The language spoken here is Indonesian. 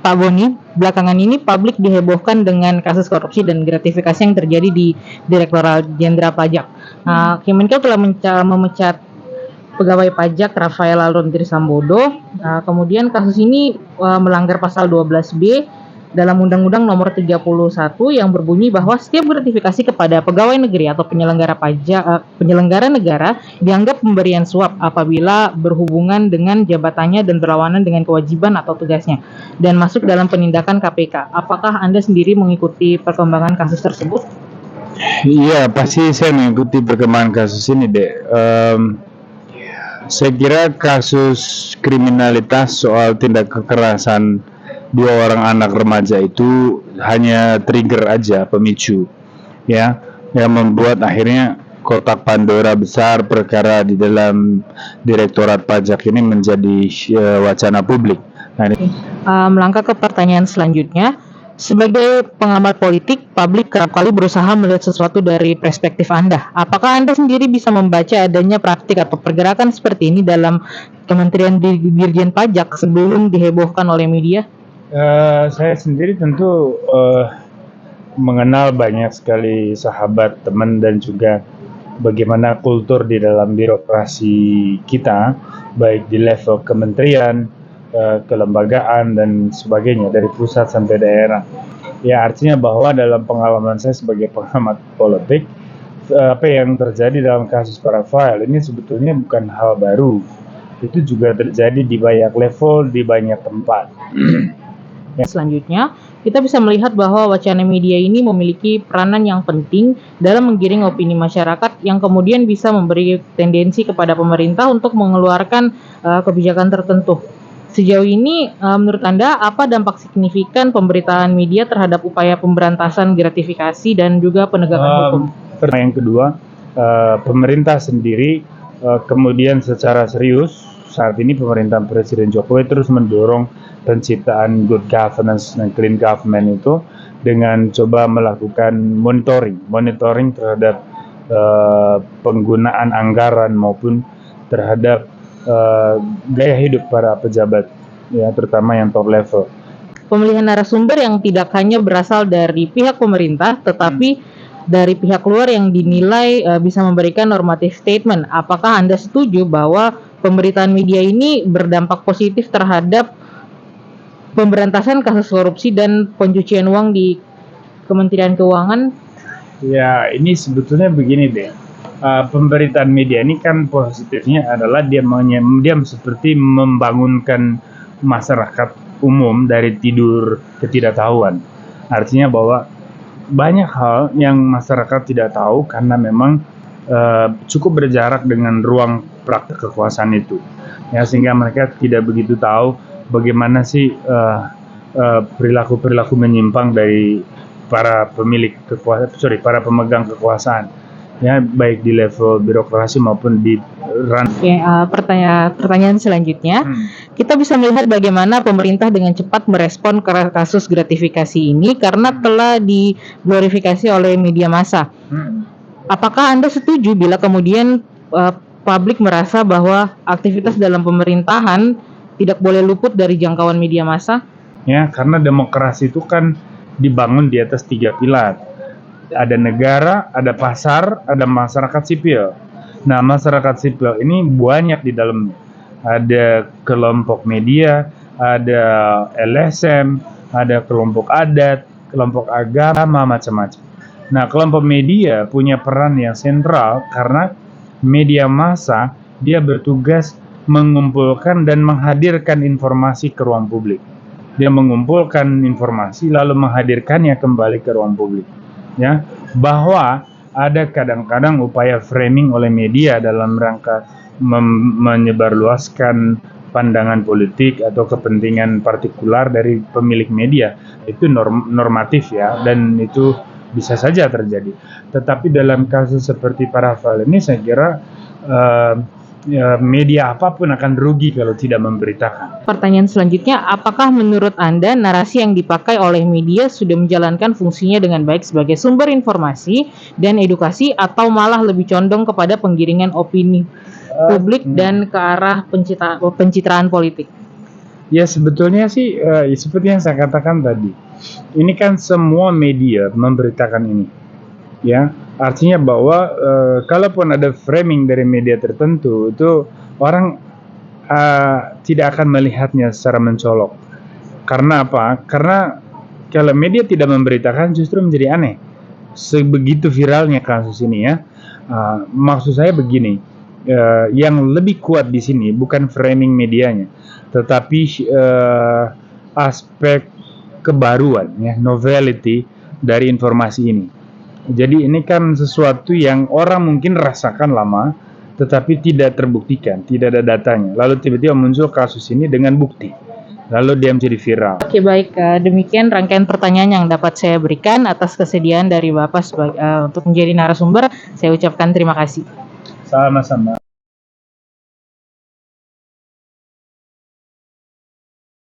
Pak Boni, belakangan ini publik dihebohkan dengan kasus korupsi dan gratifikasi yang terjadi di Direktorat Jenderal Pajak. Kemenkeu telah memecat pegawai pajak Rafael Alun Trisambodo. Kemudian kasus ini melanggar pasal 12B dalam Undang-Undang Nomor 31 yang berbunyi bahwa setiap gratifikasi kepada pegawai negeri atau penyelenggara negara dianggap pemberian suap apabila berhubungan dengan jabatannya dan berlawanan dengan kewajiban atau tugasnya dan masuk dalam penindakan KPK. Apakah Anda sendiri mengikuti perkembangan kasus tersebut? Iya, pasti saya mengikuti perkembangan kasus ini, Dek. Saya kira kasus kriminalitas soal tindak kekerasan dua orang anak remaja itu hanya trigger aja, pemicu, ya, yang membuat akhirnya kotak Pandora besar perkara di dalam Direktorat Pajak ini menjadi wacana publik. Nah, Melangkah ke pertanyaan selanjutnya. Sebagai pengamat politik, publik kerap kali berusaha melihat sesuatu dari perspektif Anda. Apakah Anda sendiri bisa membaca adanya praktik atau pergerakan seperti ini dalam Kementerian Dirjen Pajak sebelum dihebohkan oleh media? Saya sendiri tentu mengenal banyak sekali sahabat, teman, dan juga bagaimana kultur di dalam birokrasi kita, baik di level kementerian, kelembagaan, dan sebagainya, dari pusat sampai daerah. Ya, artinya bahwa dalam pengalaman saya sebagai pengamat politik, apa yang terjadi dalam kasus Pak Rafael ini sebetulnya bukan hal baru. Itu juga terjadi di banyak level, di banyak tempat. Selanjutnya, kita bisa melihat bahwa wacana media ini memiliki peranan yang penting dalam menggiring opini masyarakat yang kemudian bisa memberi tendensi kepada pemerintah untuk mengeluarkan kebijakan tertentu. Sejauh ini, menurut Anda, apa dampak signifikan pemberitaan media terhadap upaya pemberantasan gratifikasi dan juga penegakan hukum? Yang kedua, pemerintah sendiri kemudian secara serius, saat ini pemerintahan Presiden Jokowi terus mendorong penciptaan good governance dan clean government itu dengan coba melakukan monitoring terhadap penggunaan anggaran maupun terhadap gaya hidup para pejabat, ya, terutama yang top level. Pemilihan narasumber yang tidak hanya berasal dari pihak pemerintah, tetapi dari pihak luar yang dinilai bisa memberikan normative statement. Apakah Anda setuju bahwa pemberitaan media ini berdampak positif terhadap pemberantasan kasus korupsi dan pencucian uang di Kementerian Keuangan? Ya, ini sebetulnya begini deh. Pemberitaan media ini kan positifnya adalah dia seperti membangunkan masyarakat umum dari tidur ketidaktahuan. Artinya bahwa banyak hal yang masyarakat tidak tahu karena memang cukup berjarak dengan ruang praktek kekuasaan itu, ya, sehingga mereka tidak begitu tahu bagaimana sih perilaku menyimpang dari para pemegang kekuasaan, ya, baik di level birokrasi maupun di pertanyaan selanjutnya, kita bisa melihat bagaimana pemerintah dengan cepat merespon kasus gratifikasi ini karena telah diglorifikasi oleh media massa. Apakah Anda setuju bila kemudian publik merasa bahwa aktivitas dalam pemerintahan tidak boleh luput dari jangkauan media massa? Ya, karena demokrasi itu kan dibangun di atas 3 pilar. Ada negara, ada pasar, ada masyarakat sipil. Nah, masyarakat sipil ini banyak di dalam. Ada kelompok media, ada LSM, ada kelompok adat, kelompok agama, macam-macam. Nah, kelompok media punya peran yang sentral karena media massa dia bertugas mengumpulkan dan menghadirkan informasi ke ruang publik. Dia mengumpulkan informasi lalu menghadirkannya kembali ke ruang publik. Ya, bahwa ada kadang-kadang upaya framing oleh media dalam rangka menyebarluaskan pandangan politik atau kepentingan partikular dari pemilik media. Itu normatif, ya, dan itu bisa saja terjadi. Tetapi dalam kasus seperti Pak Rafael ini saya kira media apapun akan rugi kalau tidak memberitakan. Pertanyaan selanjutnya, apakah menurut Anda narasi yang dipakai oleh media sudah menjalankan fungsinya dengan baik sebagai sumber informasi dan edukasi atau malah lebih condong kepada penggiringan opini publik dan ke arah pencitraan politik? Ya sebetulnya sih seperti yang saya katakan tadi, ini kan semua media memberitakan ini, ya. Artinya bahwa kalaupun ada framing dari media tertentu, itu orang tidak akan melihatnya secara mencolok. Karena apa? Karena kalau media tidak memberitakan justru menjadi aneh. Sebegitu viralnya kasus ini ya. Maksud saya begini, yang lebih kuat di sini bukan framing medianya, tetapi aspek kebaruan, ya, novelty dari informasi ini. Jadi ini kan sesuatu yang orang mungkin rasakan lama, tetapi tidak terbuktikan, tidak ada datanya. Lalu tiba-tiba muncul kasus ini dengan bukti, lalu dia menjadi viral. Oke, baik. Demikian rangkaian pertanyaan yang dapat saya berikan atas kesediaan dari Bapak untuk menjadi narasumber. Saya ucapkan terima kasih. Sama-sama.